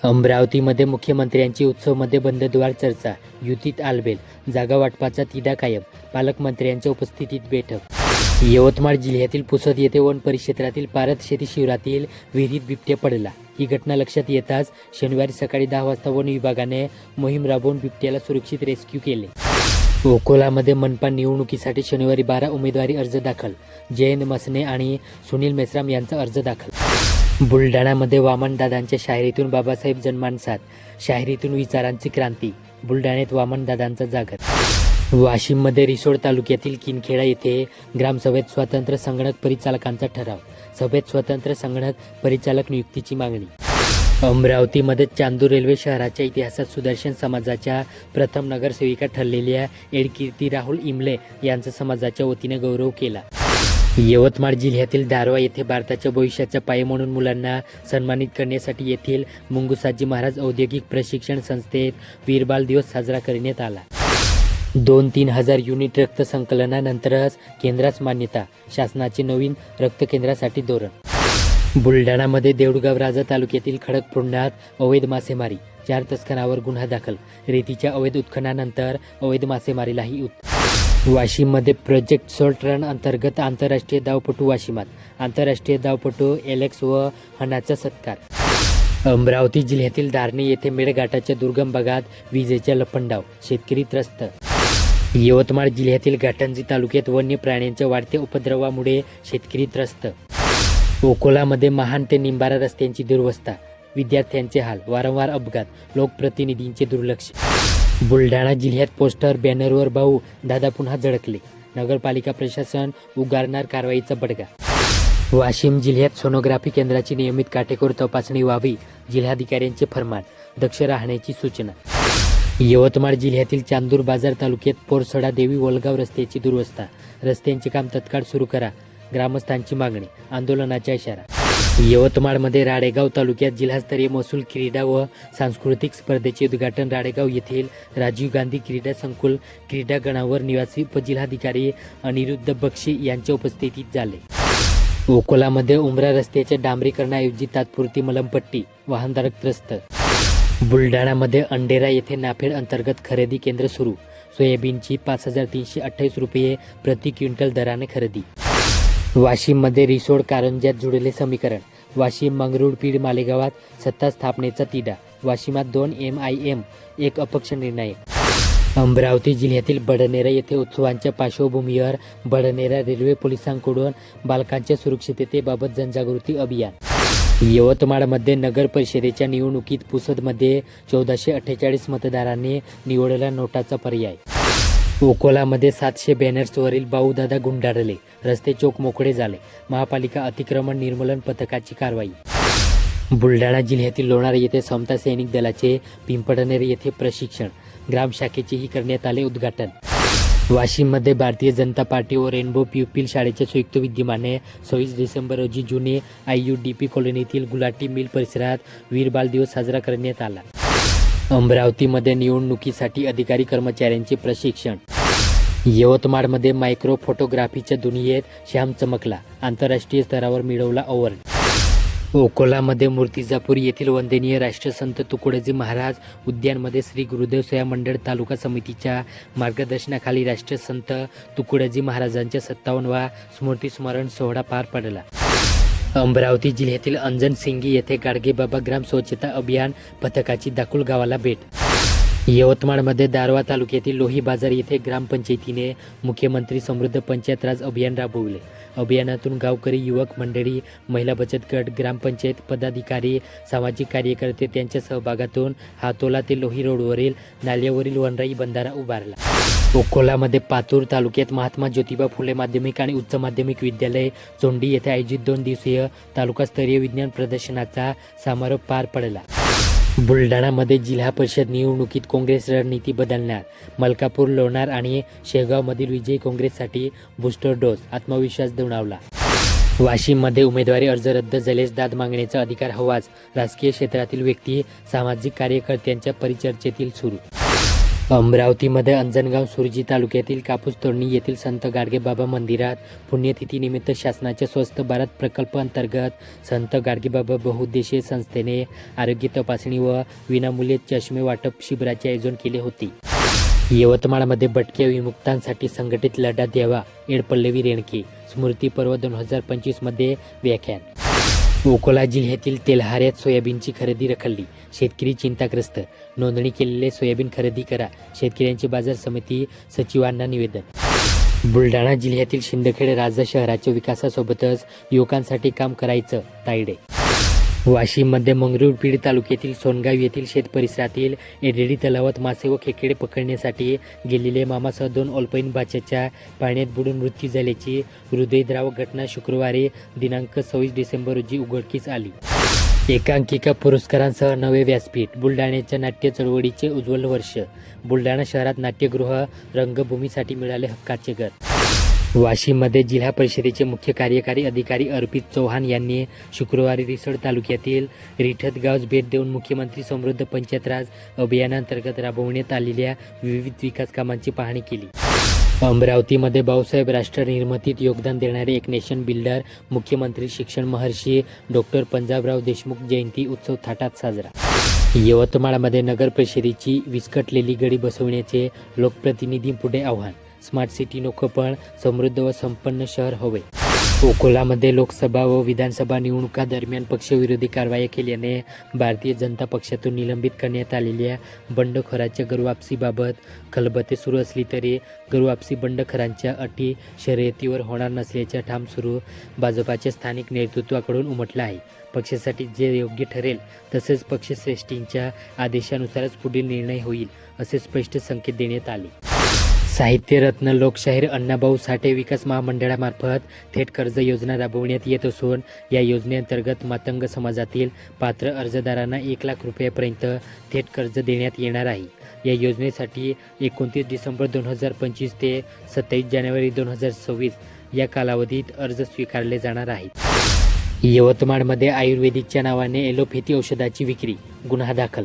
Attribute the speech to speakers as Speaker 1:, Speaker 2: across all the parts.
Speaker 1: अमरावतीमध्ये मुख्यमंत्र्यांची उत्सवमध्ये बंदद्वार चर्चा, युतीत आलबेल, जागा वाटपाचा तिढा कायम, पालकमंत्र्यांच्या उपस्थितीत बैठक. यवतमाळ जिल्ह्यातील पुसद येथे वन परिक्षेत्रातील पारत शेती शिवारातील विहिरीत बिबट्या पडला. ही घटना लक्षात येताच शनिवारी सकाळी 10 वाजता वन विभागाने मोहीम राबवून बिबट्याला सुरक्षित रेस्क्यू केले. अकोलामध्ये मनपा निवडणुकीसाठी शनिवारी 12 उमेदवारी अर्ज दाखल, जयंत मसने आणि सुनील मेश्राम यांचा अर्ज दाखल. बुलढाण्यामध्ये वामनदादांच्या शाहिरीतून बाबासाहेब जन्मानसात, शाहिरीतून विचारांची क्रांती, बुलढाण्यात वामनदादांचा जागर. वाशिममध्ये रिसोड तालुक्यातील किनखेडा येथे ग्रामसभेत स्वतंत्र संगणक परिचालकांचा ठराव, सभेत स्वतंत्र संगणक परिचालक नियुक्तीची मागणी. अमरावतीमध्ये चांदूर रेल्वे शहराच्या इतिहासात सुदर्शन समाजाच्या प्रथम नगरसेविका ठरलेल्या एडकीर्ती राहुल इमले यांचा समाजाच्या वतीने गौरव केला. यवतमाळ जिल्ह्यातील दारवा येथे भारताच्या भविष्याचा पाया म्हणून मुलांना सन्मानित करण्यासाठी येथील मुंगुसाजी महाराज औद्योगिक प्रशिक्षण संस्थेत वीरबाल दिवस साजरा करण्यात आला. 2-3 हजार युनिट रक्त संकलनानंतरच केंद्रास मान्यता, शासनाचे नवीन रक्त केंद्रासाठी धोरण. बुलढाणामध्ये देऊळगाव राजा तालुक्यातील खडकपूर्णात अवैध मासेमारी, 4 तस्करांवर गुन्हा दाखल, रेतीच्या अवैध उत्खननानंतर अवैध मासेमारीलाही वाशिममध्ये प्रोजेक्ट सोल्ट रन अंतर्गत आंतरराष्ट्रीय धावपटू वाशिमात, आंतरराष्ट्रीय धावपटू एलेक्स व हनाचा सत्कार. अमरावती जिल्ह्यातील धारणी येथे मेळघाटाच्या दुर्गम भागात विजेच्या लपंडाव, शेतकरी त्रस्त. यवतमाळ जिल्ह्यातील घाटंजी तालुक्यात वन्य प्राण्यांच्या वाढत्या उपद्रवामुळे शेतकरी त्रस्त. अकोलामध्ये महान ते निंबारा रस्त्यांची दुरवस्था, विद्यार्थ्यांचे हाल, वारंवार अपघात, लोकप्रतिनिधींचे दुर्लक्ष. बुलढाणा जिल्ह्यात पोस्टर बॅनरवर भाऊ दादा पुन्हा झळकले, नगरपालिका प्रशासन उगारणार कारवाईचा बडगा. वाशिम जिल्ह्यात सोनोग्राफी केंद्राची नियमित काटेकोर तपासणी व्हावी, जिल्हाधिकाऱ्यांचे फरमान, दक्ष राहण्याची सूचना. यवतमाळ जिल्ह्यातील चांदूर बाजार तालुक्यात पोरसडा देवी वलगाव रस्त्याची दुरवस्था, रस्त्यांचे काम तत्काळ सुरू करा, ग्रामस्थांची मागणी, आंदोलनाचा इशारा. यवतमाळमध्ये राळेगाव तालुक्यात जिल्हास्तरीय महसूल क्रीडा व सांस्कृतिक स्पर्धेचे उद्घाटन राळेगाव येथील राजीव गांधी क्रीडा संकुल क्रीडांगणावर निवासी उपजिल्हाधिकारी अनिरुद्ध बक्षी यांच्या उपस्थितीत झाले. अकोलामध्ये उमरा रस्त्याच्या डांबरीकरणाऐवजी तात्पुरती मलमपट्टी, वाहनधारक त्रस्त. बुलढाणामध्ये अंडेरा येथे नाफेड अंतर्गत खरेदी केंद्र सुरू, सोयाबीनची 5,328 रुपये प्रति क्विंटल दराने खरेदी. वाशिममध्ये रिसोड कारंज्यात जुळले समीकरण, वाशिम मंगरुळपीर मालेगावात सत्ता स्थापनेचा तिढा, वाशिमात 2 MIM 1 अपक्ष निर्णायक. अमरावती जिल्ह्यातील बडनेरा येथे उत्सवांच्या पार्श्वभूमीवर बडनेरा रेल्वे पोलिसांकडून बालकांच्या सुरक्षिततेबाबत जनजागृती अभियान. यवतमाळमध्ये नगर परिषदेच्या निवडणुकीत पुसदमध्ये 1448 मतदारांनी निवडला नोटाचा पर्याय. अकोलामध्ये 700 बॅनर्सवरील भाऊदादा गुंडाळले, रस्ते चौक मोकळे झाले, महापालिका अतिक्रमण निर्मूलन पथकाची कारवाई. बुलढाणा जिल्ह्यातील लोणार येथे समता सैनिक दलाचे पिंपळनेर येथे प्रशिक्षण, ग्रामशाखेचेही करण्यात आले उद्घाटन. वाशिममध्ये भारतीय जनता पार्टी व रेनबो प्युपिल शाळेच्या संयुक्त विद्यमाने 26 डिसेंबर रोजी जुने IUDP कॉलनीतील गुलाटी मिल परिसरात वीरबाल दिवस साजरा करण्यात आला. अमरावतीमध्ये निवडणुकीसाठी अधिकारी कर्मचाऱ्यांचे प्रशिक्षण. यवतमाळमध्ये मायक्रो फोटोग्राफीच्या दुनियेत श्याम चमकला, आंतरराष्ट्रीय स्तरावर मिळवला अवॉर्ड. अकोलामध्ये मूर्तिजापूर येथील वंदनीय राष्ट्रसंत तुकडोजी महाराज उद्यानमध्ये श्री गुरुदेव सेवा मंडळ तालुका समितीच्या मार्गदर्शनाखाली राष्ट्रसंत तुकडोजी महाराजांच्या 57वा स्मृतिस्मरण सोहळा पार पडला. अमरावती जिल्ह्यातील अंजन सिंगी येथे गाडगेबाबा ग्राम स्वच्छता अभियान पथकाची दाखल गावाला भेट. यवतमाळमध्ये दारवा तालुक्यातील लोही बाजार येथे ग्रामपंचायतीने मुख्यमंत्री समृद्ध पंचायत राज अभियान राबवले. अभियानातून गावकरी, युवक मंडळी, महिला बचत गट, ग्रामपंचायत पदाधिकारी, सामाजिक कार्यकर्ते त्यांच्या सहभागातून हातोला ते लोही रोडवरील नाल्यावरील वनराई बंधारा उभारला. अकोलामध्ये पातूर तालुक्यात महात्मा ज्योतिबा फुले माध्यमिक आणि उच्च माध्यमिक विद्यालय चोंडी येथे आयोजित 2 दिवसीय तालुकास्तरीय विज्ञान प्रदर्शनाचा समारोप पार पडला. बुलढाणामध्ये जिल्हा परिषद निवडणुकीत काँग्रेस रणनीती बदलणार, मलकापूर, लोणार आणि शेगावमधील विजयी काँग्रेससाठी बूस्टर डोस, आत्मविश्वास दुणावला. वाशिममध्ये उमेदवारी अर्ज रद्द झाल्यास दाद मागण्याचा अधिकार हवाच, राजकीय क्षेत्रातील व्यक्ती, सामाजिक कार्यकर्त्यांच्या परिचर्चेतील सुरू. अमरावतीमध्ये अंजनगाव सुरजी तालुक्यातील कापूस तोडणी येथील संत गाडगेबाबा मंदिरात पुण्यतिथीनिमित्त शासनाच्या स्वस्त भारत प्रकल्पांतर्गत संत गाडगेबाबा बहुउद्देशीय संस्थेने आरोग्य तपासणी व विनामूल्य चष्मे वाटप शिबिराचे आयोजन केले होते. यवतमाळमध्ये भटक्या विमुक्तांसाठी संघटित लढा द्यावा एडपल्लवी रेणके स्मृती पर्व 2025 मध्ये व्याख्यान. अकोला जिल्ह्यातील तेल्हाऱ्यात सोयाबीनची खरेदी रखडली, शेतकरी चिंताग्रस्त. नोंदणी केलेले सोयाबीन खरेदी करा, शेतकऱ्यांची बाजार समिती सचिवांना निवेदन. बुलढाणा जिल्ह्यातील शिंदखेड राजा शहराच्या विकासासोबतच युवकांसाठी काम करायचं, तायडे. वाशिममध्ये मंगरुळपीर तालुक्यातील सोनगाव येथील शेत परिसरातील एडेडी तलावात मासे व खेकडे पकडण्यासाठी गेलेले मामासह 2 अल्पवयीन बाच्याच्या पाण्यात बुडून मृत्यू झाल्याची हृदयद्रावक घटना शुक्रवारी दिनांक 26 डिसेंबर रोजी उघडकीस आली. एकांकिका पुरस्कारांसह नवे व्यासपीठ, बुलढाण्याच्या नाट्य चळवळीचे उज्ज्वल वर्ष. बुलढाणा शहरात नाट्यगृह, रंगभूमीसाठी मिळाले हक्काचे घर. वाशिममध्ये जिल्हा परिषदेचे मुख्य कार्यकारी अधिकारी अर्पित चौहान यांनी शुक्रवारी रिसोड तालुक्यातील रिठत गावास भेट देऊन मुख्यमंत्री समृद्ध पंचायत राज अभियानांतर्गत राबवण्यात आलेल्या विविध विकास कामांची पाहणी केली. अमरावतीमध्ये भाऊसाहेब राष्ट्र निर्मितीत योगदान देणारे एक नेशन बिल्डर मुख्यमंत्री शिक्षण महर्षी डॉक्टर पंजाबराव देशमुख जयंती उत्सव थाटात साजरा. यवतमाळमध्ये नगर परिषदेची विस्कटलेली गडी बसवण्याचे लोकप्रतिनिधींपुढे आव्हान. स्मार्ट सिटी नको पण समृद्ध व संपन्न शहर हवे. अकोलामध्ये लोकसभा व विधानसभा निवडणुकांदरम्यान पक्षविरोधी कारवाई केल्याने भारतीय जनता पक्षातून निलंबित करण्यात आलेल्या बंडखोराच्या घरवापसीबाबत खलबते सुरू असली तरी घरवापसी बंडखोरांच्या अटी शर्यतीवर होणार नसल्याचा ठाम सुरू भाजपाच्या स्थानिक नेतृत्वाकडून उमटला आहे. पक्षासाठी जे योग्य ठरेल तसेच पक्षश्रेष्ठींच्या आदेशानुसारच पुढील निर्णय होईल असे स्पष्ट संकेत देण्यात आले. साहित्यरत्न लोकशाहीर अण्णाभाऊ साठे विकास महामंडळामार्फत थेट कर्ज योजना राबवण्यात येत असून या योजनेअंतर्गत मातंग समाजातील पात्र अर्जदारांना 1 लाख रुपयापर्यंत थेट कर्ज देण्यात येणार आहे. या योजनेसाठी 29 डिसेंबर 2025 ते 27 जानेवारी 2026 या कालावधीत अर्ज स्वीकारले जाणार आहेत. यवतमाळमध्ये आयुर्वेदिकच्या नावाने एलोपॅथी औषधाची विक्री, गुन्हा दाखल.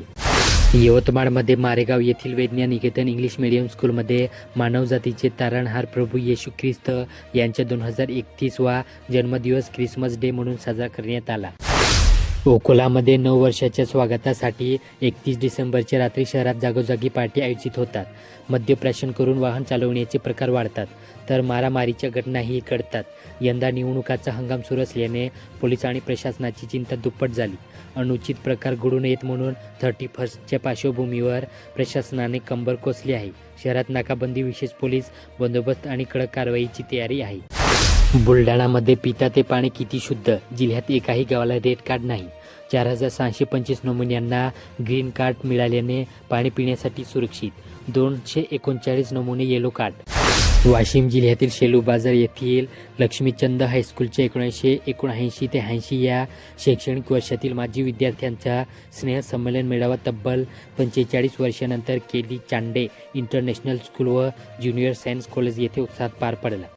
Speaker 1: यवतमाळमध्ये मारेगाव येथील वैज्ञानिकेतन इंग्लिश मीडियम स्कूलमध्ये मानवजातीचे तारणहार प्रभू येशू ख्रिस्त यांच्या 2031वा जन्मदिवस ख्रिसमस डे म्हणून साजरा करण्यात आला. अकोलामध्ये नववर्षाच्या स्वागतासाठी 31 डिसेंबरच्या रात्री शहरात जागोजागी पार्टी आयोजित होतात. मद्यप्राशन करून वाहन चालवण्याचे प्रकार वाढतात तर मारामारीच्या घटनाही घडतात. यंदा निवडणुकाचा हंगाम सुरू असल्याने पोलीस आणि प्रशासनाची चिंता दुप्पट झाली. अनुचित प्रकार घडू नयेत म्हणून 31च्या पार्श्वभूमीवर प्रशासनाने कंबर कसली आहे. शहरात नाकाबंदी, विशेष पोलीस बंदोबस्त आणि कडक कारवाईची तयारी आहे. बुलढाणामध्ये पिता ते पाणी किती शुद्ध, जिल्ह्यात एकाही गावाला रेड कार्ड नाही. 4625 नमुन्यांना ग्रीन कार्ड मिळाल्याने पाणी पिण्यासाठी सुरक्षित. 239 नमुने येलो कार्ड. वाशिम जिल्ह्यातील शेलू बाजार येथील लक्ष्मीचंद हायस्कूलच्या 1979 ते 80 या शैक्षणिक वर्षातील माजी विद्यार्थ्यांचा स्नेहसंमेलन मेळावा तब्बल 45 वर्षानंतर केली चांडे इंटरनॅशनल स्कूल व ज्युनियर सायन्स कॉलेज येथे उत्साहात पार पडला.